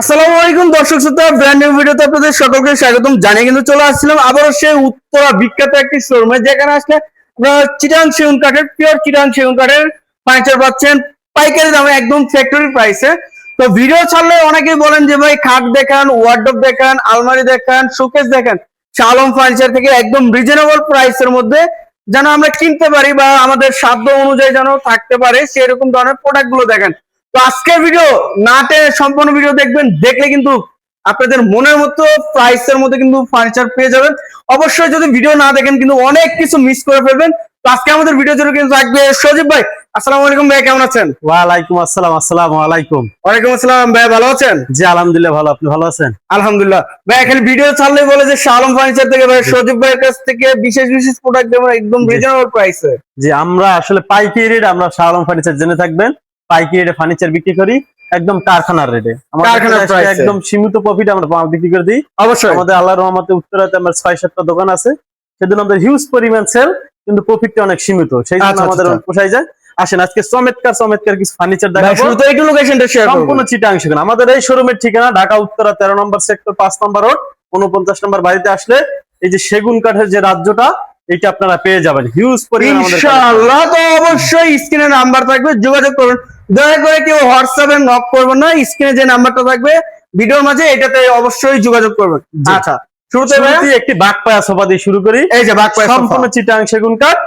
আসসালামু আলাইকুম দর্শক শ্রোতা, ব্র্যান্ড নিউ ভিডিওতে আপনাদের সকলকে স্বাগতম জানিয়ে কিন্তু চলে আসছিলাম আবারও সেই উত্তরা বিখ্যাত একটি শোরুমে, যেখানে আসলে আপনারা চিটাং সেগুন কাঠের পিওর চিটাং সেগুন কাঠের ফার্নিচার পাচ্ছেন পাইকারি দামে, একদম ফ্যাক্টরি প্রাইসে। তো ভিডিও ছাড়লে অনেকেই বলেন যে ভাই খাট দেখান, ওয়ার্ডরোব দেখান, আলমারি দেখান, শোকেস দেখান। শালম ফার্নিচার থেকে একদম রিজনেবল প্রাইসের মধ্যে যেন আমরা কিনতে পারি বা আমাদের সাধ্য অনুযায়ী যেন থাকতে পারে সেরকম ধরনের প্রোডাক্ট গুলো দেখেন। তো আজকের ভিডিও না টেনে সম্পূর্ণ ভিডিও দেখবেন, দেখলে কিন্তু আপনাদের মনের মতো প্রাইসের মধ্যে কিন্তু ফার্নিচার পেয়ে যাবেন। অবশ্যই যদি ভিডিও না দেখেন কিন্তু অনেক কিছু মিস করে ফেলবেন। তো আজকে আমাদের ভিডিও জুড়ে কিন্তু থাকবে সজীব ভাই। আসসালামু আলাইকুম ভাই, কেমন আছেন? ওয়ালাইকুম আসসালাম। আসসালামু আলাইকুম। ওয়ালাইকুম আসসালাম ভাই, ভালো আছেন? জি আলহামদুলিল্লাহ ভালো, আপনি ভালো আছেন? আলহামদুলিল্লাহ ভাই। এখানে ভিডিও ছাড়লে বলে যে শালম ফার্নিচার থেকে ভাই সজীব ভাইয়ের কাছ থেকে বিশেষ বিশেষ প্রোডাক্ট দেবো একদম রিজনেবল প্রাইসে। জি আমরা আসলে পাইকারি রেট, আমরা শালম ফার্নিচার জেনে থাকবেন, পাইকারি রেটে ফার্নিচার বিক্রি করি, একদম কারখানার রেটে। কারখানার প্রাইসে একদম সীমিত প্রফিট আমরা বিক্রি করে দিই। অবশ্যই আমাদের আল্লাহর রহমতে উত্তরাতে আমার 6-7টা দোকান আছে, সেদিন আমাদের হিউজ পরিমাণ সেল, কিন্তু প্রফিটটা অনেক সীমিত, সেই জন্য আমাদের পোষায় যায়। আসেন আজকে চমৎকার চমৎকার কিছু ফার্নিচার দেখাবো। শুরুতে একটু লোকেশনটা শেয়ার করুন। সম্পূর্ণ চিটাং সেগুন। আমাদের এই শোরুমের ঠিকানা ঢাকা উত্তরা 13 নম্বর সেক্টর 5 নম্বর রোড 49 নম্বর বাড়িতে আসলে এই যে সেগুন কাঠের যে রাজ্যটা এটা আপনারা পেয়ে যাবেন হিউজ পরিমাণ। ইনশাআল্লাহ। তো অবশ্যই স্ক্রিনে নাম্বার থাকবে, যোগাযোগ করুন। দয়া করে কেউ হোয়াটসঅ্যাপে নক করবেন না, স্ক্রিনে যে নাম্বারটা থাকবে ভিডিওর মাঝে এটাতে অবশ্যই যোগাযোগ করবেন। আচ্ছা, শুরুতে একটি বাগপায়া সোফা দিয়ে শুরু করি। এই যে বাগপায়া সম্পূর্ণ চিটাং সেগুন কাঠ,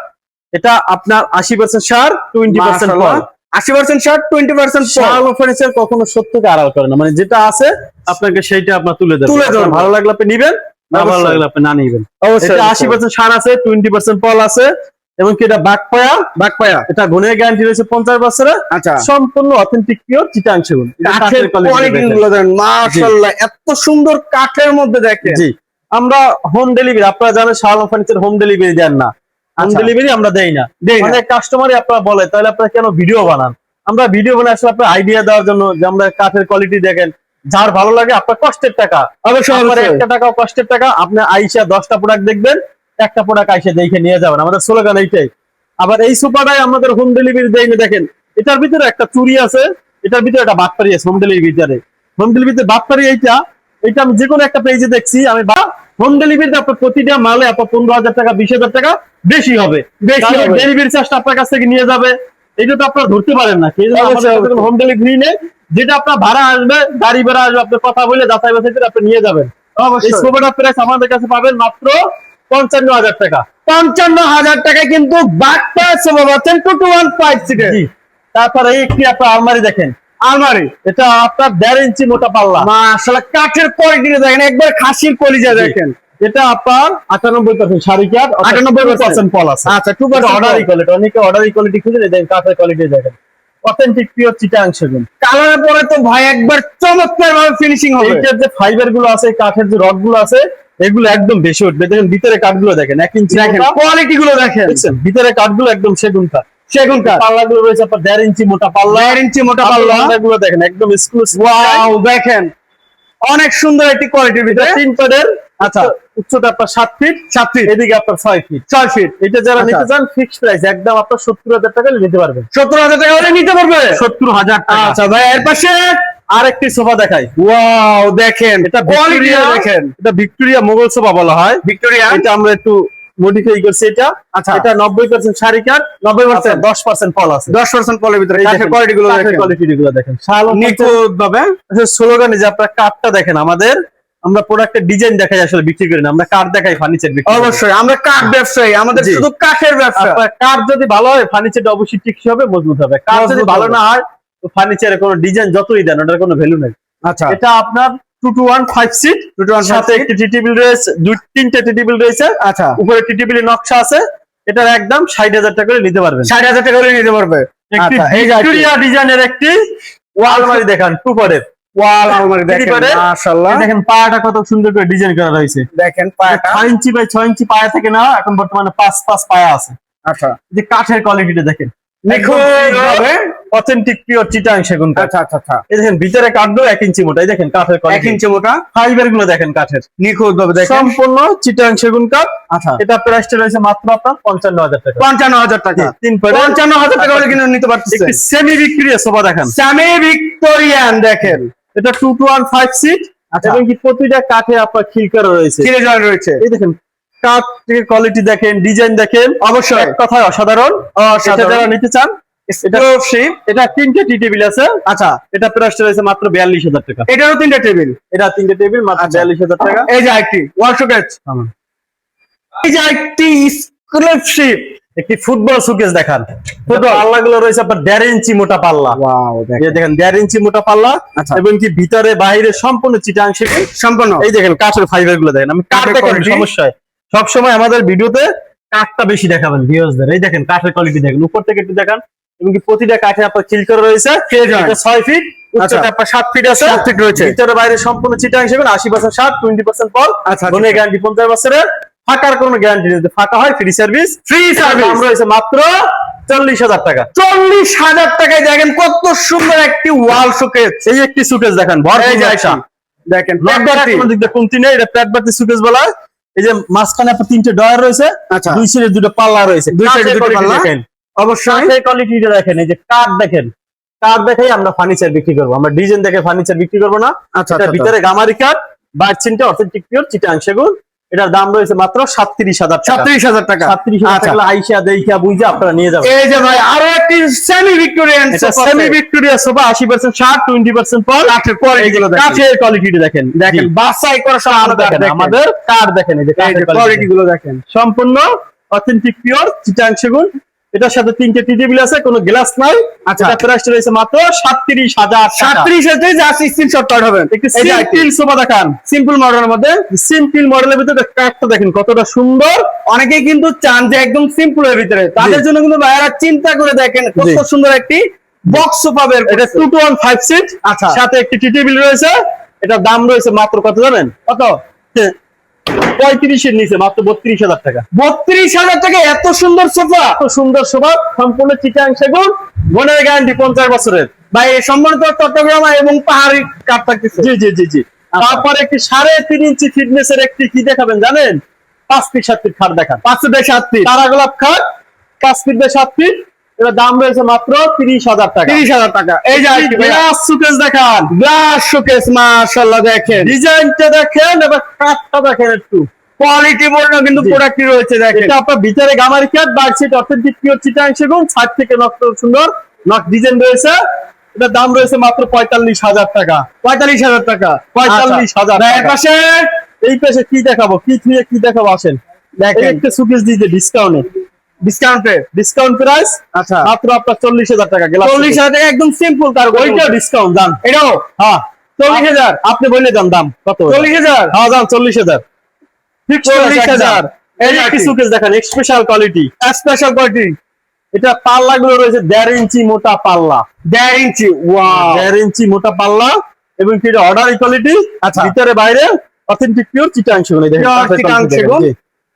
এটা আপনার 80% সার 20% ফল। 80% শার্ট 20% শাল ফার্নিচার কখনো সত্যকে আড়াল করে না, মানে যেটা আছে আপনাকে সেইটা আপনার তুলে দেবেন। ভালো লাগলে আপনি নিবেন, না ভালো লাগলে আপনি না নিবেন। অবশ্যই 80% সার আছে, 20% ফল আছে, এবং কি এটা বাগপায়া এটা গুণের গ্যারান্টি রয়েছে 50 বছরের। আচ্ছা, সম্পূর্ণ অথেন্টিক পিওর চিটাং সেগুন। কাঠের কোয়ালিটি গুলো দেখেন, মাশাআল্লাহ এত সুন্দর কাঠের মধ্যে দেখেন। জি আমরা হোম ডেলিভারি, আপনারা জানেন শাল ফার্নিচার হোম ডেলিভারি দেন না, হোম ডেলিভারি আমরা দেই না। অনেক কাস্টমারই আপনারা বলে তাহলে আপনারা কেন ভিডিও বানান? আমরা ভিডিও বানাই আসলে আপনার আইডিয়া দেওয়ার জন্য, যে আমরা কাঠের কোয়ালিটি দেখেন, যার ভালো লাগে আপনার কষ্টের টাকা, অবশ্যই 1 টাকাও কষ্টের টাকা। আপনি আইসা 10টা প্রোডাক্ট দেখবেন, একটা প্রোডাক্ট আইসা দেখে নিয়ে যাবেন, আমাদের স্লোগান এইটাই। আবার এই সোফাটাই আমাদের হোম ডেলিভারি দেই না। দেখেন এটার ভিতরে একটা চুরি আছে, এটার ভিতরে একটা বাটপারি আছে। হোম ডেলিভারিতে বাটপারি এইটা আমি যে কোনো একটা পেজে দেখছি আমি, বা হোম ডেলিভারিতে আপনার প্রতিটা মালে আপনার 15,000 টাকা 20,000 টাকা বেশি হবে। ডেলিভারি চার্জটা আপনার কাছ থেকে নিয়ে যাবে, এটা তো আপনারা ধরতে পারেন না। সেই জন্য আমাদের হোম ডেলিভারি নেই, যেটা আপনার ভাড়া আসবে, গাড়ি ভাড়া আসবে, আপনার কথা বলে যাচাই বাছাই করে আপনি নিয়ে যাবেন। এই সোফাটা প্রাইস আমাদের কাছে পাবেন মাত্র 55,000 টাকা। 55,000 টাকায় কিন্তু বাগপায়া সোফা পাচ্ছেন 215 সিটের। তারপরে একটি আপনার আলমারি দেখেন, আলমারি এটা আপনার 1.5 ইঞ্চি মোটা পাল্লা। মাশাআল্লাহ কাঠের কোয়ালিটি দেখেন, একবার খাসির কলিজা দেখেন। এটা আপনার 98% সারি কাঠ, 98% ফল আছে। আচ্ছা, 2% অর্ডারি কোয়ালিটি, অনেকে অর্ডারি কোয়ালিটি খুঁজে দেখেন, কাঠের কোয়ালিটি দেখেন, অথেন্টিক পিওর চিটাং সেগুন। কালারের পরে তো ভাই একবার চমৎকার ভাবে ফিনিশিং হবে। এইটার যে ফাইবার গুলো আছে, কাঠের যে রড গুলো আছে, এগুলো একদম বেশি উঠবে। দেখেন ভিতরে কাঠগুলো দেখেন, 1 ইঞ্চি দেখেন কোয়ালিটি গুলো দেখেন, ভিতরে কাঠগুলো একদম সেগুন কাঠ। পাল্লা গুলো রয়েছে আপনার 1.5 ইঞ্চি মোটা পাল্লা। 1.5 ইঞ্চি মোটা পাল্লা গুলো দেখেন একদম এক্সক্লুসিভ। ওয়াও দেখেন অনেক সুন্দর একটি কোয়ালিটির ভিতরে। 3 পদের। আচ্ছা, উচ্চতা আপনার 7 ফিট, এদিকে আপনার 6 ফিট। এটা যারা নিতে চান ফিক্সড প্রাইস একদম আপনার 70,000 টাকা নিতে পারবেন। 70,000 টাকা হলে নিতে পারবে 70,000 টাকা। আচ্ছা ভাই, এর পাশে আরেকটি সোফা দেখাই। ওয়াও দেখেন, এটা ভিক্টোরিয়া দেখেন, এটা ভিক্টোরিয়া মোগল সোফা বলা হয়। ভিক্টোরিয়া, এটা আমরা একটু মডিফাই করছি। এটা আচ্ছা, এটা 90% সারি কাঠ, 90% 10% ফল আছে। 10% ফলের ভিতরে কাঠের কোয়ালিটি গুলো দেখেন, নিখুঁত ভাবে। স্লোগানে যে আপনারা কাঠটা দেখেন, আমরা প্রোডাক্টের ডিজাইন দেখাই, আসলে বিক্রি করি না, আমরা কাঠ দেখাই, ফার্নিচার বিক্রি করি। অবশ্যই আমরা কাঠ ব্যবসায়ী, আমাদের শুধু কাঠের ব্যবসা। কাঠ যদি ভালো হয় ফার্নিচারটা অবশ্যই টিকসই হবে, মজবুত হবে। কাঠ যদি ভালো না হয় তো ফার্নিচারে কোনো ডিজাইন যতই দেন ওটার কোনো ভ্যালু নেই। আচ্ছা, এটা আপনার 215 সিট, সাথে একটি টি টেবিল রয়েছে, 2-3টে টি টেবিল রয়েছে। আচ্ছা, উপরে টি টেবিলের নকশা আছে। এটার একদম 60,000 টাকা করে নিতে পারবেন। 60,000 টাকা করে নিতে পারবে। একটি ভিক্টোরিয়া ডিজাইনের একটি ওয়াল আলমারি দেখান, 2 পরের ওয়াল আলমারি দেখেন, মাশাআল্লাহ দেখেন পায়াটা কত সুন্দর করে ডিজাইন করা রয়েছে। দেখেন পায়াটা 6 ইঞ্চি বাই 6 ইঞ্চি পায়া থেকে না, এখন বর্তমানে 5 পায়া আছে। আচ্ছা, যে কাঠের কোয়ালিটিটা দেখেন, নিখুঁত ভাবে অথেন্টিক পিওর চিটাং সেগুন কাঠ। আচ্ছা, এই দেখেন ভিতরে কাঠগুলো 1 ইঞ্চি মোটা, এই দেখেন কাঠের কোয়ালিটি 1 ইঞ্চি মোটা, ফাইবার গুলো দেখেন কাঠের, নিখুঁত ভাবে দেখেন, সম্পূর্ণ চিটাং সেগুন কাঠ। আচ্ছা, এটা প্রাইসটা রয়েছে মাত্র আপনার 55,000 টাকা। 55,000 টাকা, 55,000 টাকা হলে কিন্তু নিতে পারতেছে। সেমি ভিক্টোরিয়া সোফা দেখেন, সেমি ভিক্টোরিয়ান দেখেন, এটা 2215 সিট আচ্ছা। এবং কি প্রতিটা কাঠে আপনার খিল করা রয়েছে, কিনে জয়েন রয়েছে। এই দেখেন কাঠ থেকে কোয়ালিটি দেখেন, ডিজাইন দেখেন, অবশ্যই এক কথায় অসাধারণ। এটা যারা নিতে চান, এক্সক্লুসিভ। এটা 3টে টি টেবিল আছে। আচ্ছা, এটা প্রাইস রয়েছে মাত্র 42,000 টাকা। এটারও 3টা টেবিল। এটা 3টে টেবিল মাত্র 42,000 টাকা। এই যে একটি ওয়াল শোকেস, এই যে একটি এক্সক্লুসিভ একটি ফুটবল শোকেস দেখান। পাল্লা গুলো রয়েছে আপনার 1.5 ইঞ্চি মোটা পাল্লা। ওয়াও, এই দেখেন 1.5 ইঞ্চি মোটা পাল্লা আচ্ছা। এবং কি ভিতরে বাইরে সম্পূর্ণ চিটাং সেগুন সম্পূর্ণ। এই দেখেন কাঠের ফাইবার গুলো দেখেন। আমি কাঠ কাঠের দেখেন quality। সমস্যা হয় সবসময় আমাদের ভিডিওতে কাঠটা বেশি দেখাবেন ভিউয়ার্সদের। এই দেখেন কাঠের কোয়ালিটি দেখেন, উপর থেকে একটু দেখান এবং কি প্রতিটা কাঠে আপনার চিল করে রয়েছে। এটা 6 ফিট, উচ্চতা আপনার 7 ফিট আছে, 7 ফিট রয়েছে। ভিতরে বাইরে সম্পূর্ণ চিটাং সেগুন। 80% সার, 20% পল। আচ্ছা, বনে গ্যারান্টি 50 বছরের। ফাঁকার কোনো গ্যারান্টি নেই, যদি ফাঁকা হয় ফ্রি সার্ভিস। Free service. দাম রয়েছে মাত্র 40,000 টাকা। 40,000 টাকায় দেখেন কত সুন্দর একটি ওয়াল শোকেস। এই একটি সুকেস দেখেন, এই যে একটা, দেখেন কমতি নেই, এটা প্যাট বাতি সুকেস বলা হয়। এই যে মাঝখানে আপনার 3টে ডয়ার রয়েছে, আচ্ছা। 2 সাইডে 2টা পাল্লা রয়েছে, দুই সাইডে কাঠের দুটো quality পাল্লা। দেখেন, অবশ্যই কাঠের কোয়ালিটিটা দেখেন। এই যে কাঠ দেখেন, কাঠ দেখাই আমরা ফার্নিচার বিক্রি করবো, আমরা ডিজাইন দেখে ফার্নিচার বিক্রি করবো না। আচ্ছা, এটা ভিতরে গামারি কাঠ, বাইর চিনটা অথেন্টিক পিওর চিটাং সেগুন। এটার দাম রয়েছে মাত্র 37,000 টাকা। 37,000 টাকা। 37,000 আচ্ছা। টাকা আইসা দেইখা বুঝে আপনারা নিয়ে যাবেন। এই যে ভাই আরো একটি সেমি ভিক্টোরিয়ান এটা সেমি ভিক্টোরিয়া সোফা, 80% শার্ট, 20% পল। কাঠের কোয়ালিটি গুলো দেখেন, কাঠের কোয়ালিটিটা দেখেন, দেখেন বাছাই করা কাঠ সম্পূর্ণ দেখেন, দেখেন। আমাদের কাঠ দেখেন, এই যে এই যে কোয়ালিটি গুলো দেখেন, সম্পূর্ণ অথেন্টিক পিওর চিটাং সেগুন। এটার সাথে 3টে টি টেবিল আছে, কোনো গ্লাস নাই। আচ্ছা। এটা প্রাইস রয়েছে মাত্র 37,000 টাকা। 37 এতে জাস্ট স্ক্রিনশট পাঠাবেন। একটু সিম্পল সোফা দেখান, সিম্পল মডেলের মধ্যে। সিম্পল মডেলের ভিতরে কাঠটা দেখেন কতটা সুন্দর। অনেকেই কিন্তু চান যে একদম সিম্পল এর ভিতরে, তাদের জন্য কিন্তু ভাইয়ারা চিন্তা করে দেখেন কত জি। সুন্দর একটি বক্স সোফা বের এটা করছে। 2215 সিট, আচ্ছা। সাথে একটি টি টেবিল রয়েছে। এটার দাম রয়েছে মাত্র কত জানেন? কত? 35 এর নিচে, মাত্র 32,000 টাকা। 32,000 টাকা এত সুন্দর সোফা। এত সুন্দর সোফা, সম্পূর্ণ চিটাং সেগুন, বনের গ্যারান্টি 50 বছরের। ভাই সম্মানিত চট্টগ্রাম এবং পাহাড়ি কাঠ থাকতেছে। জি জি জি জি। তারপর একটি 3.5 ইঞ্চি ফিটনেসের একটি কি দেখাবেন জানেন? 5 ফিট 7 ফিট খাট দেখান। 5 থেকে 7 ফিট তারা গোলাপ খাট 5 ফিট বাই 7 ফিট। এটার দাম রয়েছে মাত্র 30,000 টাকা। 30,000 টাকা। এই যে আরেকটি ভাইয়া, গ্লাস সুকেস দেখান, গ্লাস শোকেস মাশাআল্লাহ দেখেন, ডিজাইনটা দেখেন, এবার কাঠটা দেখেন একটু। কোয়ালিটি বর্ণ কিন্তু জি। প্রোডাক্টই রয়েছে দেখেন। এটা আপনার ভিতরে গামারি কাঠ, বাইরে সিট অথেন্টিক পিওর চিটাং সেগুন, ছাদ থেকে নকশা সুন্দর নক ডিজাইন রয়েছে। এটার দাম রয়েছে মাত্র 45,000 টাকা। 45,000 টাকা। 45,000 ভাই, এর টাকা। পাশে এই পাশে কি দেখাবো, কি থুয়ে কি দেখাবো আসেন। দেখেন একটা সুকেস দিয়েছে ডিসকাউন্টে, ডিসকাউন্টে। ডিসকাউন্ট প্রাইস আচ্ছা, মাত্র আপনার 40,000 টাকা। গ্লাস 40,000 টাকা একদম সিম্পল তার ওইটা ডিসকাউন্ট দাম। এটাও হ্যাঁ 40,000। আপনি বলে দেন দাম কত? 40,000। হ্যাঁ দাম 40,000। 40,000। এই একটি সুকেস দেখেন, স্পেশাল কোয়ালিটি, স্পেশাল কোয়ালিটি। এটা পাল্লা গুলো রয়েছে 1.5 ইঞ্চি মোটা পাল্লা, 1.5 ইঞ্চি। ওয়াও, 1.5 ইঞ্চি মোটা পাল্লা এবং কি অর্ডার কোয়ালিটি। আচ্ছা। ভিতরে বাইরে অথেন্টিক পিওর চিটাং সেগুন। দেখেন Pure কাঠের চিটাং quality দেখেন। সেগুন। জি।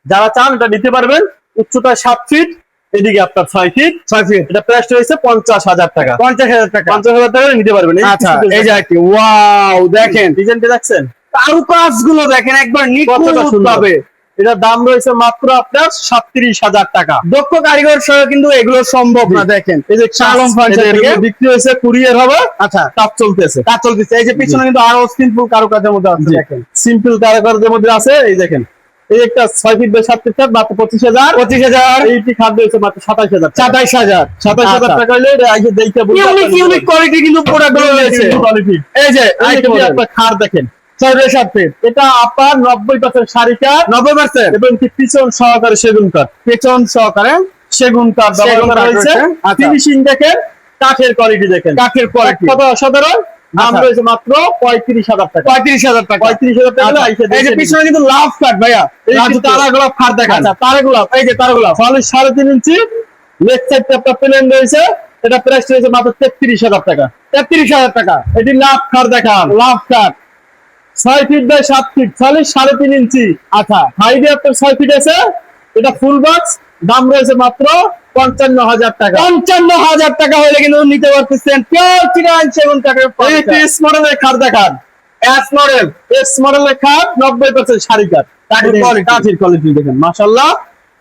যারা চান এটা নিতে পারবেন। উচ্চতা 7 ফিট, এদিকে আপনার 6 ফিট। 6 ফিট। এটা প্রাইস রয়েছে 50,000 টাকা। 50,000 টাকা। 50,000 টাকা নিতে পারবেন। আচ্ছা, এই যে একটি ওয়াও দেখেন, ডিজাইনটা দেখছেন কারুকাজ গুলো দেখেন একবার কতটা নিখুঁত সুন্দর। ভাবে। এটার দাম রয়েছে মাত্র আপনার 37,000 টাকা। দক্ষ কারিগর সহ কিন্তু এগুলো সম্ভব না। দেখেন এই যে শালম ফার্নিচার এদের থেকে বিক্রি হয়েছে, কুরিয়ার হবে, আচ্ছা কাজ চলতেছে। কাজ চলতেছে। এই যে পিছনে কিন্তু আরো সিম্পল কারুকাজের মধ্যে আছে দেখেন। সিম্পল কারুকার্যের মধ্যে আছে। এই দেখেন, এই একটা 6 ফিট বাই 7 ফিট খাট মাত্র 25,000। 25,000। এইটি খাট রয়েছে মাত্র 27,000 টাকা। 27,000। 27,000 টাকা হইলে এটা আইসে দেখতে বুঝতে ইউনিক ইউনিক কোয়ালিটি কিন্তু প্রোডাক্ট গুলো রয়েছে। কোয়ালিটি। এই যে এই আইটেম যে আপনার খাট দেখেন, 7 ফিট। এটা আপনার 90% শাড়ি কাঠ 90% এবং কি পিছন সহকারে সেগুন কাঠ, পেছন সহকারে সেগুন কাঠ ব্যবহার সেগুন করা কাঠ হয়েছে। রয়েছে। আচ্ছা। ফিনিশিং দেখেন, কাঠের কোয়ালিটি দেখেন, কাঠের কোয়ালিটি। কত অসাধারণ। দাম আচ্ছা। রয়েছে মাত্র 35,000 টাকা। 35,000 টাকা। 35,000 টাকা হলে আইসে এই যে দেখে পিছনে কিন্তু লাভ কাট ভাইয়া, এই যে রাজু তারা গোলাপ খাট দেখান। আচ্ছা তারে গোলাপ, এই যে তারে গোলাপ 3.5 ইঞ্চি লেগ সাইডটা আপনার প্লেন রয়েছে। এটা প্রাইস রয়েছে মাত্র 33,000 টাকা। 33,000 টাকা। এটি লাভ খাট দেখান, লাভ কাট। 6 ফিট বাই 7 ফিট, 3.5 ইঞ্চি। আচ্ছা হাইডে আপনার 6 ফিট আছে। এটা ফুল বক্স, দাম রয়েছে মাত্র 55,000 টাকা। 55,000 টাকা হলে কিন্তু নিতে পারতেছেন পিওর চিটাং সেগুন কাঠের এই একটি ফার্নিচার। এস মডেলের খাট দেখান, এস মডেল এস মডেলের খাট 90% শাড়ি কাঠ, কাঠের quality। কাঠের কোয়ালিটি দেখেন মাশাআল্লাহ,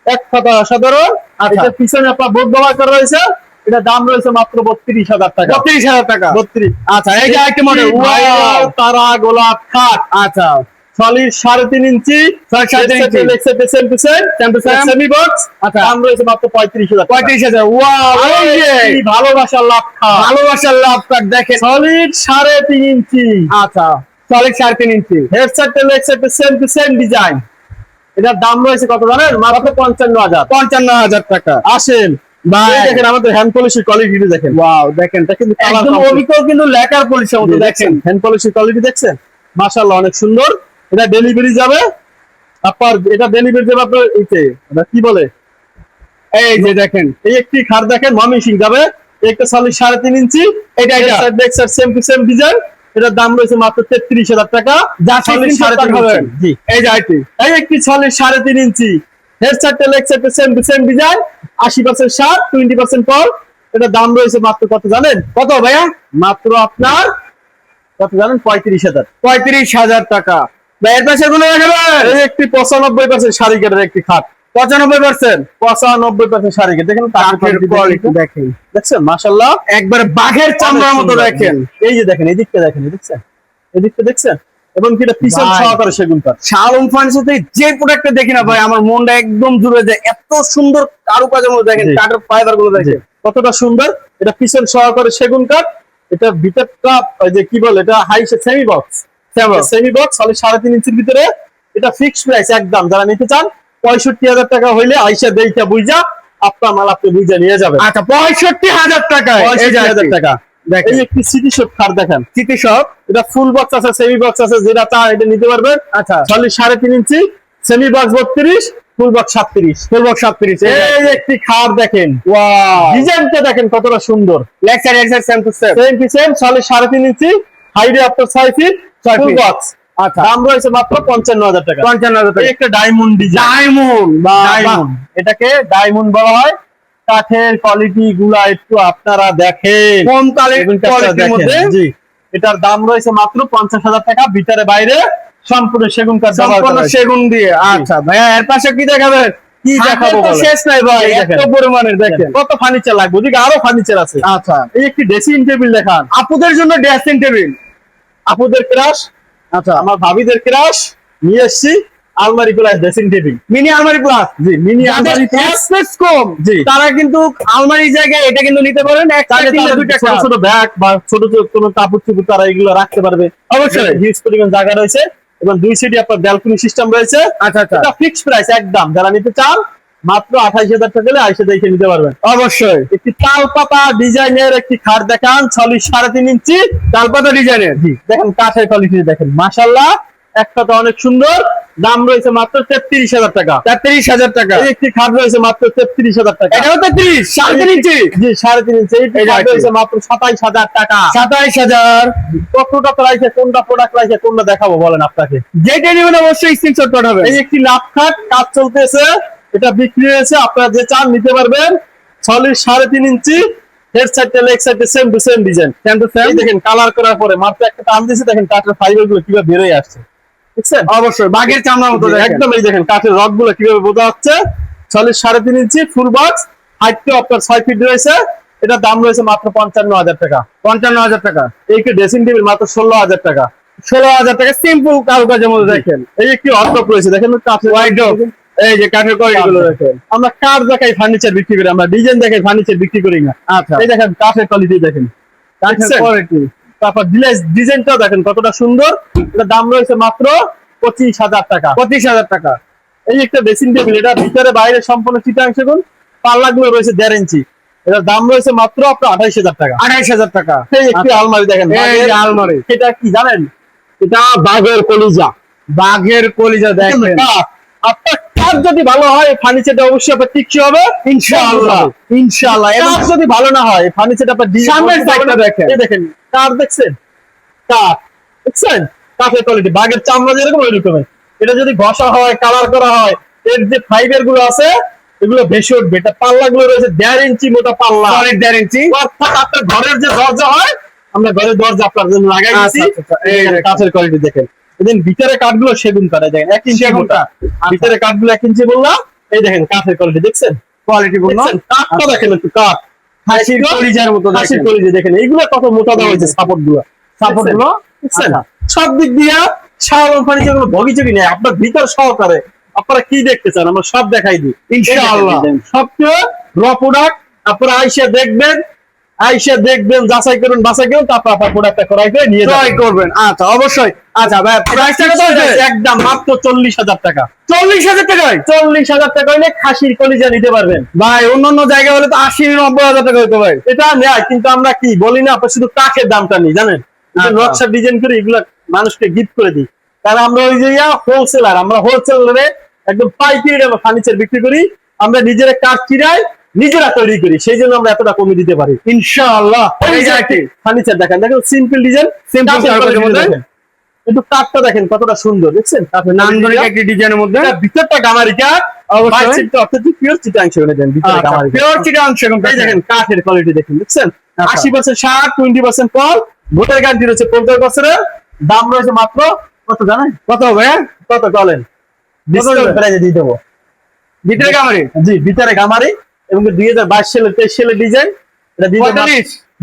এক কথা অসাধারণ। আচ্ছা। এটা পিছনে আপনার বোর্ড ব্যবহার করা রয়েছে এটা দাম রয়েছে মাত্র 32,000 টাকা। 32,000 টাকা। 32। আচ্ছা, এই যে আরেকটা মডেল তারা গোলাপ খাট। আচ্ছা, সলিড 3.5 ইঞ্চি, 3.5 সেমি বক্স। আচ্ছা, দাম রয়েছে মাত্র 35,000 টাকা। 35,000। ওয়াও, এই যে কি ভালোবাসার লাভ খাট। ভালোবাসার লাভ কাট দেখেন। সলিড 3.5 ইঞ্চি। আচ্ছা, solid 3.5 inch. Headset leg set same to same design. এটার দাম রয়েছে কত জানেন? মাত্র 55,000। 55,000 টাকা। আসেন ভাই, দেখেন আমাদের হ্যান্ড পলিশের কোয়ালিটি দেখেন। ওয়াও, দেখেন এটা কিন্তু একদম অবিকল, কিন্তু লেকার পলিশের মতো দেখেন। হ্যান্ড পলিশের কোয়ালিটি দেখছেন? মাশাআল্লাহ, অনেক সুন্দর। এটা ডেলিভারি যাবে আপনার, এটা ডেলিভারি যাবে আপনার ইতে, এটা কি বলে, এই যে দেখেন, এই একটি খাট দেখেন ময়মনসিং যাবে। একটা সলিড 3.5 ইঞ্চি। এটা সেম টু সেম ডিজাইন। এটার দাম রয়েছে মাত্র 33,000 টাকা। যা সলিড 3.5 হবে। ইঞ্চি। জি, এই যে আইটি, এই একটি solid 3.5 inch. Headset leg set same to same design. 80% shirt, 20% পর। এটা দাম রয়েছে মাত্র কত জানেন? কত ভাইয়া? মাত্র আপনার কত জানেন? 35,000। 35,000 টাকা। ভাই এর পাশে কোনো দেখাবেন? এই একটি 95% শাড়ি কাটের একটি খাট। 95%। 95% শাড়ি কাট। দেখেন কাঠের কোয়ালিটি দেখেন, দেখছেন? মাশাআল্লাহ, একবার বাঘের চামড়ার মতো দেখেন। এই যে দেখেন, এই দিকটা দেখেন, দেখছেন? এই দিকটা দেখছেন? এবং কি এটা পিছন ভাই, সহকারে সেগুন কাঠ। শালম ফার্নিচারতে যে প্রোডাক্টটা দেখি না ভাই, আমার মনটা একদম জুড়ে যায়। এত সুন্দর কারুকাজের মধ্যে দেখেন, জি। কাঠের ফাইবার গুলো দেখেন কতটা সুন্দর। এটা পিছন সহকারে সেগুন কাঠ। এটা ভিতরটা ওই যে কি বলে, এটা high semi box. Semi box solid 3.5 ইঞ্চির ভিতরে। এটা ফিক্সড প্রাইস একদম। যারা নিতে চান 65,000 টাকা হইলে আইসা দেইটা বুঝা আপনার মাল আপনি বুঝা নিয়ে যাবেন। আচ্ছা, 65,000 টাকায়। এই যে 65,000 টাকা। দেখেন, এই একটি সিটি শপ খাট দেখেন। চিতি সব। এটা ফুল বক্স আছে, সেমি বক্স আছে, যেটা চান এটা নিতে পারবেন। আচ্ছা, solid 3.5 inch, semi box 32, full box 37। Full box 37। এই একটি খাট দেখেন, ওয়াও, ডিজাইনটা দেখেন কতটা সুন্দর। লেগ সাইড এর side same to same. Same to same, solid 3.5 ইঞ্চি, হাইটে আপনার 6 ফিট, 6 ফুল ফিট। বক্স। আচ্ছা, দাম রয়েছে মাত্র 55,000 টাকা। 55,000 এই টাকা। একটা ডায়মন্ড ডিজাইন। ডায়মন্ড, ডায়মন্ড, এটাকে ডায়মন্ড বলা হয়। কাঠের কোয়ালিটি গুলা একটু আপনারা দেখেন, কম এবং কাঠটা কোয়ালিটির দেখেন। মধ্যে জি, এটার দাম রয়েছে মাত্র 50,000 টাকা। ভিতরে বাইরে সম্পূর্ণ সেগুন কাঠ ব্যবহার সম্পূর্ণ করা হয়েছে। সেগুন দিয়ে। আচ্ছা ভাইয়া, এর পাশে কি দেখাবেন? কি দেখাবো তো বলেন? শেষ নাই ভাই, এই এত দেখেন। পরিমাণের দেখেন। কত ফার্নিচার লাগবে, ওদিকে আরো ফার্নিচার আছে। আচ্ছা, এই একটি ড্রেসিং টেবিল দেখান। আপুদের জন্য ড্রেসিং টেবিল। আপুদের ক্রাশ, আচ্ছা, আমার ভাবিদের ক্রাশ নিয়ে এসছি। আলমারি প্লাস ড্রেসিং টেবিল। মিনি আলমারি প্লাস। জি, মিনি যাদের আলমারি প্লাস। স্পেস কম, জি। তারা কিন্তু আলমারির জায়গায় এটা কিন্তু নিতে পারেন। একটা তাহলে কিংবা তাদের দুইটা ছোট কাপ। ছোট ব্যাগ বা ছোট ছোট কোনো কাপড় চোপড় তারা এগুলো রাখতে পারবে। অবশ্যই। হিউজ পরিমাণ জায়গা রয়েছে এবং দুই সাইডে আপনার ব্যালকনি সিস্টেম রয়েছে। আচ্ছা আচ্ছা, এটা ফিক্সড প্রাইস একদম। যারা নিতে চান মাত্র 28,000 টাকা হলে আইসে দেখে নিতে পারবেন। অবশ্যই। একটি তাল পাতা ডিজাইনের একটি খাট দেখান, সলিড 3.5 ইঞ্চি, তালপাতা ডিজাইনের। জি দেখেন, কাঠের কোয়ালিটি দেখেন, মাশাআল্লাহ, একটা তো অনেক সুন্দর। দাম রয়েছে মাত্র 33,000 টাকা। 33,000 টাকা। এই একটি খাট রয়েছে মাত্র 33,000 টাকা। এটাও 33, 3.5 ইঞ্চি। জি, 3.5 ইঞ্চি। এই এই খাট দেখেন। রয়েছে মাত্র 27,000 টাকা। 27,000। কতটা প্রাইসে কোনটা প্রোডাক্ট প্রাইসে কোনটা দেখাবো বলেন আপনাকে? যেটা নেবেন অবশ্যই স্ক্রিনশট পাঠাবেন। এই একটি লাভ খাট, কাজ চলতেছে, এটা বিক্রি হয়েছে। আপনারা যে চান নিতে পারবেন। সলিড 3.5 ইঞ্চি, হেড সাইডে লেগ সাইডে same to same design. Same to same. এই দেখেন, কালার করার পরে মাত্র একটা টান দিয়েছে, দেখেন কাঠের ফাইবার গুলো কিভাবে বের হয়ে আসছে, দেখছেন? অবশ্যই বাঘের চামড়ার মতো দেখেন। একদম। এই দেখেন কাঠের রড গুলো কিভাবে বোঝা যাচ্ছে। সলিড 3.5 ইঞ্চি, ফুল বক্স, হাইটটা আপনার 6 ফিট রয়েছে। এটা দাম রয়েছে মাত্র 55,000 টাকা। 55,000 টাকা। এই কি ড্রেসিং টেবিল মাত্র 16,000 টাকা। 16,000 টাকা, সিম্পল কারুকাজের মধ্যে দেখেন। এই একটি ওয়ার্ডরোব রয়েছে, দেখেন কাঠের ওয়ার্ডরোব। এই যে কাঠের কোয়ালিটি গুলো দেখেন। আমরা কাঠ দেখাই ফার্নিচার বিক্রি করি, আমরা ডিজাইন দেখাই ফার্নিচার বিক্রি করি না। আচ্ছা, এই দেখেন কাঠের কোয়ালিটি দেখেন, কাঠের দেখছেন? কোয়ালিটি। তারপর ডিজাইনটাও দেখেন কতটা সুন্দর। এটা দাম রয়েছে মাত্র 25,000 টাকা। 25,000 টাকা। এই একটা ড্রেসিং টেবিল, এটা ভিতরে বাইরে সম্পূর্ণ চিটাং সেগুন, পাল্লা গুলো রয়েছে 1.5 ইঞ্চি। এটার দাম রয়েছে মাত্র আপনার 28,000 টাকা। 28,000 টাকা। এই একটি আলমারি দেখেন, এই যে আলমারি। এটা কি জানেন? এটা বাঘের কলিজা। বাঘের কলিজা দেখেন। কাঠ। আপনার কাঠ যদি ভালো হয়, ফার্নিচারটা অবশ্যই আপনার টিকসই হবে ইনশাআল্লাহ, ইনশাআল্লাহ। এবং কাঠ যদি ভালো না হয়, ফার্নিচারটা আপনার সামনের সাইডটা দেখেন। এই দেখেন কাঠ, দেখছেন? কাঠ দেখছেন? কাঠের কোয়ালিটি বাঘের চামড়া যেরকম ওইরকম। এটা যদি ঘষা হয়, কালার করা হয়, এর যে ফাইবার গুলো আছে এগুলো ভেসে উঠবে। এটা পাল্লা গুলো রয়েছে 1.5 ইঞ্চি মোটা পাল্লা। সলিড 1.5 ইঞ্চি। অর্থাৎ আপনার ঘরের যে দরজা হয়, আমরা ঘরের দরজা আপনার জন্য লাগাই দিচ্ছি। আচ্ছা, আচ্ছা, এই এই দেখেন। কাঠের কোয়ালিটি দেখেন। এদিন ভিতরে কাঠগুলো সেগুন কাঠ, দেখেন 1 ইঞ্চি সেগুন মোটা। কাঠ। আচ্ছা। ভিতরে কাঠগুলো 1 ইঞ্চি বললাম। এই দেখেন কাঠের কোয়ালিটি দেখছেন? কোয়ালিটি গুলো। দেখছেন? কাঠটা দেখেন একটু, কাঠ হাসির কলিজার মতো হাসির কলিজা দেখেন, এইগুলো কত মোটা দেওয়া হয়েছে সাপোর্ট গুলো বুঝছেন? সব দিক দিয়ে শাহ আলম ফার্নিচার কোনো ভগিচুরি নেই, আপনার ভিতর সহকারে আপনারা কি দেখতে চান আমরা সব দেখাই দিই ইনশাআল্লাহ। সবচেয়ে র প্রোডাক্ট আপনারা আইসা দেখবেন যাচাই করুন বাছাই করুন, তারপর আপনার প্রোডাক্টটা ক্রয় করে নিয়ে ট্রাই করবেন। আচ্ছা অবশ্যই। আচ্ছা ভাই প্রাইসটা কত হচ্ছে? একদম মাত্র 40,000 টাকা। 40,000 টাকায়? 40,000 টাকা হলে খাসির কলিজা নিতে পারবেন ভাই অন্যান্য জায়গায় হলে তো 80-90,000 টাকা হতো ভাই। এটা নেয়, কিন্তু আমরা কি বলি না, আপনার শুধু কাঠের দামটা নিই জানেন, নকশা ডিজাইন করে এগুলা মানুষকে গিফট করে দিই। কারণ আমরা ওই যে হোলসেলার, আমরা হোলসেলারে একদম পাইকারি দামে ফার্নিচার বিক্রি করি, আমরা নিজেরা কাঠ চিরাই নিজেরা তৈরি করি, সেই জন্য আমরা এতটা কমে দিতে পারি ইনশাআল্লাহ। এই যে ফার্নিচার দেখেন সিম্পল ডিজাইন, সিম্পল কাঠের মধ্যে কিন্তু কাঠটা দেখেন কতটা সুন্দর, দেখছেন নান্দনিক একটি ডিজাইনের মধ্যে, ভিতরটা গামারি কাঠ, অবশ্যই বাইরেটা অর্থাৎ পিওর চিটাং সেগুলো দেন, ভিতরে গামারি পিওর চিটাং সেগুন কাঠ। এই দেখেন কাঠের কোয়ালিটি দেখেন, দেখছেন 80% শার্ট, 20% কল, ভোটার গ্যারান্টি রয়েছে 15 বছরের, দাম রয়েছে মাত্র কত জানেন? কত ভাই? কত বলেন? ডিসকাউন্ট প্রাইসে দিয়ে দেবো। ভিতরে গামারি? জি ভিতরে গামারি, এবং 2022 সালের 23 সালের ডিজাইন, এটা দিয়ে দেবো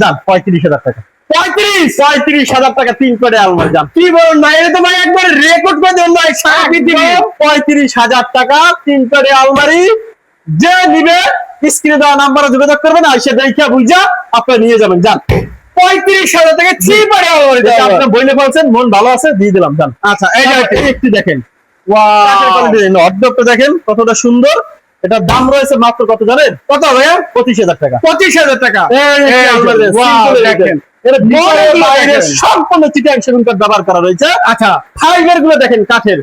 জান 35,000 টাকা। 35,000 টাকা 3 করে আলমারি জান। কি বলেন ভাই, এটা তো ভাই একবার রেকর্ড করে দেন ভাই। 35,000 টাকা 3 করে আলমারি, যে নিবে স্ক্রিনে দেওয়া নাম্বারে যোগাযোগ করবেন, আর সে দেখা বুঝা আপনি নিয়ে যাবেন জান। 35,000 টাকা 3 পারে আলমারি এটা দাও। আপনি বইলে বলছেন মন ভালো আছে দিয়ে দিলাম জান। আচ্ছা এই যে একটু দেখেন, ওয়াও অর্ধেকটা দেখেন কতটা সুন্দর। এটার দাম রয়েছে মাত্র কত জানেন? কত ভাইয়া? 25,000 টাকা। 25,000 টাকা। এই আলমারি ওয়াও সিম্পল দেখেন। এর ভিতরে মডেলগুলো বাইরে দেখেন। সম্পূর্ণ চিটাং সেগুন কাঠ ব্যবহার করা রয়েছে। আচ্ছা ফাইবার গুলো দেখেন কাঠের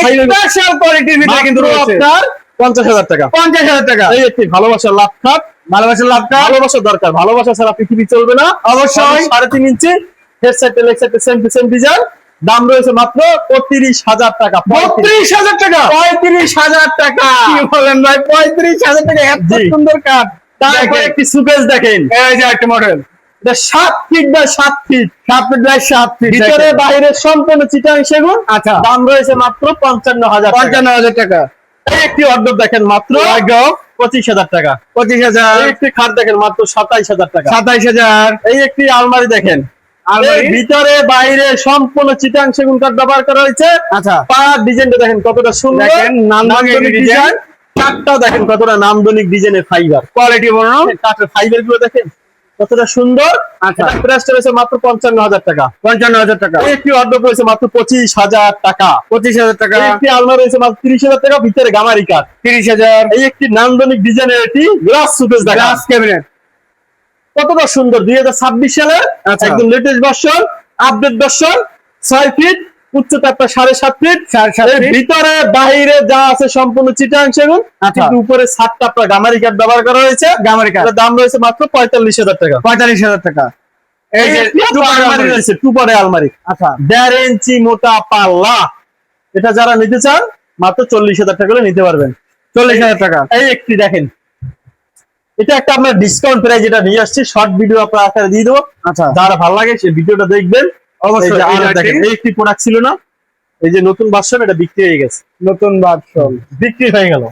ফাইবার স্পেশাল কোয়ালিটির ভিতরে কিন্তু রয়েছে। আপনার 50,000 টাকা। 50,000 টাকা। এই একটি ভালোবাসার লাভ খাট, ভালোবাসার লাভ কাঠ। ভালোবাসা দরকার, ভালোবাসা ছাড়া পৃথিবী চলবে না। অবশ্যই। 3.5 inch head side leg side same to same design, দাম রয়েছে মাত্র 35,000 টাকা। 32,000 টাকা। 35,000 টাকা। কি বলেন ভাই, 35,000 টাকা এত জি। সুন্দর কাঠ। তারপরে একটি সুকেস দেখেন, এই যে একটা মডেল, এটা 7 feet by 7 feet, 7 feet by 7 feet, ভিতরে বাইরে সম্পূর্ণ চিটাং সেগুন। আচ্ছা দাম রয়েছে মাত্র 55,000 টাকা। 55,000 টাকা। এই একটি অর্ডার দেখেন মাত্র 25,000 টাকা। 25,000, এই একটি খাট দেখেন মাত্র 27,000 টাকা। 27,000। এই একটি আলমারি দেখেন, আলমারি? এর ভিতরে বাইরে সম্পূর্ণ চিটাং সেগুন কাঠ ব্যবহার করা হয়েছে। আচ্ছা পার ডিজাইনটা দেখেন কতটা সুন্দর, দেখেন, নান্দনিক ডিজাইন। কাঠটা দেখেন কতটা নান্দনিক ডিজাইনের ফাইবার, কোয়ালিটি বর্ণনা। কাঠের ফাইবার গুলো দেখেন কতটা সুন্দর। আচ্ছা। এটা প্রাইসটা রয়েছে মাত্র 55,000 টাকা। 55,000 টাকা। এই একটি অর্ডার রয়েছে মাত্র 25,000 টাকা। 25,000 টাকা। এই একটি আলমারি রয়েছে মাত্র 30,000 টাকা, ভিতরে গামারি কাঠ। 30,000। এই একটি নান্দনিক ডিজাইনের একটি গ্লাস সুকেস দেখেন গ্লাস ক্যাবিনেট। কতটা সুন্দর, 2026 সালে আচ্ছা। একদম latest version, update version, 6 feet উচ্চতা আপনার 7.5 ফিট, 7.5 এর ফিট। ভিতরে বাইরে যা আছে সম্পূর্ণ চিটাং সেগুন, আচ্ছা। কিন্তু উপরে ছাদটা আপনার গামারি কাঠ ব্যবহার করা হয়েছে। গামারি কাঠ। এটার দাম রয়েছে মাত্র 45,000 টাকা। 45,000 টাকা। এই যে আলমারি রয়েছে, টুপারে আলমারি, আচ্ছা 1.5 ইঞ্চি মোটা পাল্লা। এটা যারা নিতে চান মাত্র 40,000 টাকা করে নিতে পারবেন। 40,000 টাকা। এই একটি দেখেন, এটা একটা আপনার ডিসকাউন্ট প্রাইস, যেটা নিয়ে আসছি শর্ট ভিডিও আপনার আকারে দিয়ে দেবো, আচ্ছা যারা ভালো লাগে সেই ভিডিওটা দেখবেন অবশ্যই। এই যে এই আর যে দেখেন, এই একটি প্রোডাক্ট ছিল না, এই যে নতুন ভার্সন, এটা বিক্রি হয়ে গেছে, নতুন ভার্সন বিক্রি হয়ে গেল,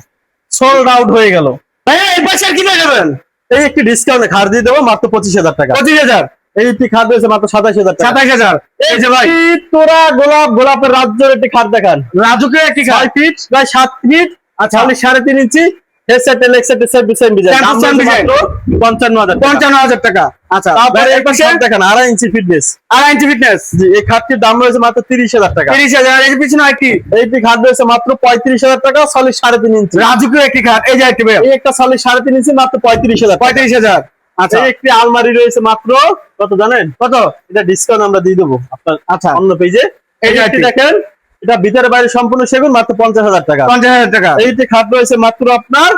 সোল্ড আউট হয়ে গেল। ভাই এই পাশে আর কি দেখাবেন? এই একটি ডিসকাউন্ট খাট দিয়ে দেবো মাত্র 25,000 টাকা। 25,000। এই একটি খাট রয়েছে মাত্র 27,000 টাকা। 27,000। এই যে ভাই এই তোরা গোলাপের রাজ্যের একটি খাট দেখান, রাজুকে একটি কাঠ। 6 ফিট বাই 7 ফিট, আচ্ছা। 3.5 inch head side leg side same to same design, দাম Same রয়েছে design। মাত্র 55,000 টাকা। 55,000 টাকা। আচ্ছা তারপরে ভাই, এই পাশে দেখেন 2.5 ইঞ্চি ফিটনেস, 2.5 ইঞ্চি ফিটনেস। জি এই খাটটির দাম রয়েছে মাত্র 30,000 টাকা। 30,000। এই যে পিছনে একটি এইটি খাট রয়েছে মাত্র 35,000 টাকা, সলিড 3.5 ইঞ্চি। রাজুকে একটি কাঠ। এই যে একটি ভাই এই একটা সলিড 3.5 ইঞ্চি মাত্র 35,000 টাকা। 35,000। আচ্ছা এই একটি আলমারি রয়েছে মাত্র কত জানেন? কত? এটা ডিসকাউন্ট আমরা দিয়ে দেবো আপনার আচ্ছা অন্য পেজে। এই এই যে একটি একটি। দেখেন, এটা ভিতরে বাইরে সম্পূর্ণ সেগুন, মাত্র 50,000 টাকা। 50,000 টাকা। এইটি খাট রয়েছে মাত্র আপনার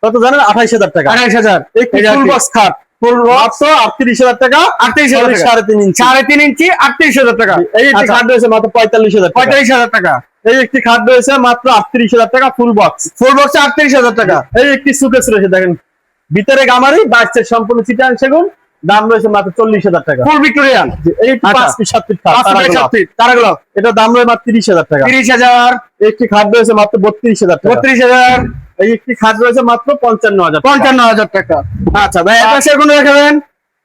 কত জানেন? 28,000 টাকা। 28,000। একটি এই যে ফুল একটি। বক্স খাট, ফুল বক্স 38,000 টাকা, 38,000 টাকা। 3.5 ইঞ্চি। 3.5 ইঞ্চি 38,000 টাকা। এই একটি আচ্ছা, খাট রয়েছে মাত্র 45,000 টাকা। 45,000 টাকা। এই একটি খাট রয়েছে মাত্র 38,000 টাকা, ফুল বক্স। ফুল বক্সে 38,000 টাকা। এই একটি সুকেস রয়েছে দেখেন, ভিতরে গামারি, বাইরের সম্পূর্ণ চিটাং সেগুন, দাম রয়েছে মাত্র 40,000 টাকা। ফুল ভিক্টোরিয়ান। এই একটি আচ্ছা। 5 ফিট 7 ফিট খাট, 5 ফিট 7 ফিট তারাগুলো এটা দাম রয়েছে মাত্র 30,000 টাকা। 30,000। একটি খাট রয়েছে মাত্র 32,000 টাকা। 32,000। এই একটি খাট রয়েছে মাত্র 55,000, 55,000 টাকা। আচ্ছা ভাই, এটা সে কোন দেখাবেন?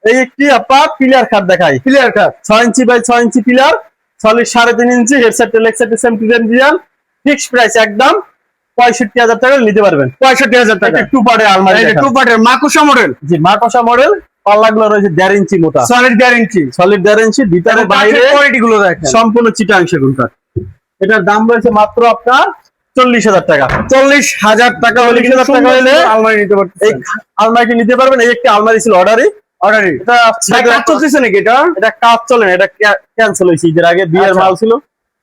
এই একটি আপনার পিলার খাট দেখাই, clear cut 6 inch by 6 inch pillar, solid 3.5 inch, headset leg set same design, fix price একদম 65,000 টাকা নিতে পারবেন। 65,000 টাকা। টু পার্টের আলমারি, টু পার্টের মাকুসা মডেল। জি মাকসা মডেল, পাল্লাগুলো রয়েছে 1.5 ইঞ্চি মোটা, সলিড গ্যারান্টি। সলিড 1.5 ইঞ্চি, ভিতরে বাইরে কোয়ালিটি গুলো দেখেন, সম্পূর্ণ চিটাং সেগুন কাঠ। এটার দাম রয়েছে মাত্র আপনার 40,000 টাকা। 40,000 টাকা হলে 40,000 টাকা হলে আলমারি নিতে এই পারতেন। আলমারিটি নিতে পারবেন। এই একটি আলমারি ছিল অর্ডারই, অর্ডারি এটা কাজ চলতেছে নাকি এটা? এটা কাজ চলে না, এটা ক্যান্সেল হয়েছে ঈদের আগে, বিয়ের আচ্ছা। মাল ছিল,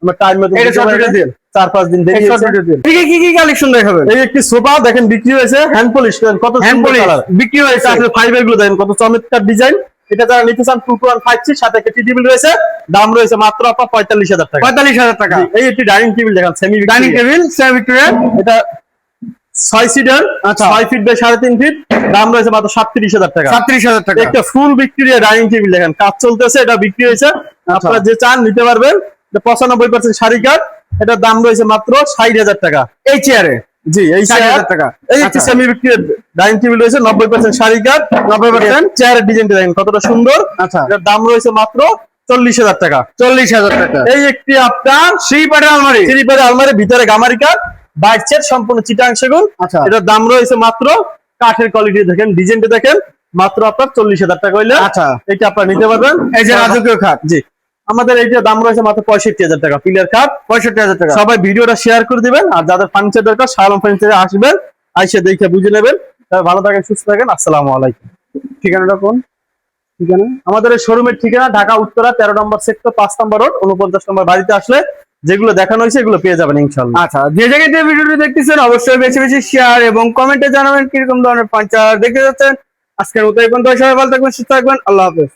আমরা টাইম মতো এটা short video দেন। 4-5 দিন দেরি হয়েছে। এদিকে কি কি কালেকশন দেখাবেন? এই একটি সোফা দেখেন বিক্রি হয়েছে, হ্যান্ড পলিশ, কত হ্যান্ড সুন্দর পলিশ কালার, বিক্রি হয়েছে। আসলে ফাইবার গুলো দেখেন কত চমৎকার ডিজাইন। এটা যারা নিতে চান 2215 সাথে একটা টেবিল রয়েছে, দাম রয়েছে মাত্র আপনার 45,000 টাকা। 45,000 টাকা। এই একটি ডাইনিং টেবিল দেখেন semi dining table same Victoria. এটা 6 সিটার, আচ্ছা। 6 ফিট বাই 3.5 ফিট, দাম রয়েছে মাত্র 37,000 টাকা। 37,000 টাকা। একটা ফুল ভিক্টোরিয়া ডাইনিং টেবিল দেখেন কাজ চলতেছে, এটা বিক্রি হয়েছে, আপনারা যে চান নিতে পারবেন। এটা 95% শাড়ি কাঠ, এটার দাম রয়েছে মাত্র 60,000 টাকা। এই চেয়ারে জি এই 60,000 টাকা। এই একটি আচ্ছা। সেমি ভিক্টোরিয়া ডাইনিং টেবিল রয়েছে 90% শাড়ি কাঠ, 90% চেয়ারের ডিজাইনটা দেখেন কতটা সুন্দর। আচ্ছা। এটার দাম রয়েছে মাত্র 40,000 টাকা। 40,000 টাকা। এই একটি আপনার থ্রি পার্টের আলমারি। থ্রি আলমারি, ভিতরে গামারি কাঠ, বাইক সেট, সম্পূর্ণ চিটাং সেগুন। আচ্ছা। এটার দাম রয়েছে মাত্র, কাঠের কোয়ালিটি দেখেন, ডিজাইনটা দেখেন, মাত্র আপনার 40,000 টাকা হইলে আচ্ছা। এটা আপনারা নিতে পারবেন। এই যে রাজকীয় খাট। জি আমাদের এইটার দাম রয়েছে মাত্র 65,000 টাকা পিলার কাঠ। 65,000 টাকা। সবাই ভিডিওটা শেয়ার করে দিবেন, আর যাদের ফার্নিচার দরকার শালম ফার্নিচারে আসবেন, আইসা দেখে বুঝে নেবেন। ভালো থাকেন, সুস্থ থাকেন, আসসালামু আলাইকুম। ঠিকানাটা কোন? ঠিকানা আমাদের এই শোরুমের ঠিকানা ঢাকা উত্তরা 13 নম্বর সেক্টর 5 নম্বর রোড, 49 নম্বর বাড়িতে আসলে যেগুলো দেখানো হয়েছে এগুলো পেয়ে যাবেন ইনশাআল্লাহ। আচ্ছা, যে জায়গায় যে ভিডিওটি দেখতেছেন অবশ্যই বেশি বেশি শেয়ার এবং কমেন্টে জানাবেন কিরকম ধরনের ফার্নিচার দেখতে যাচ্ছেন। আজকের মতো এই পর্যন্ত, সবাই ভালো থাকবেন, সুস্থ থাকবেন, আল্লাহ হাফেজ।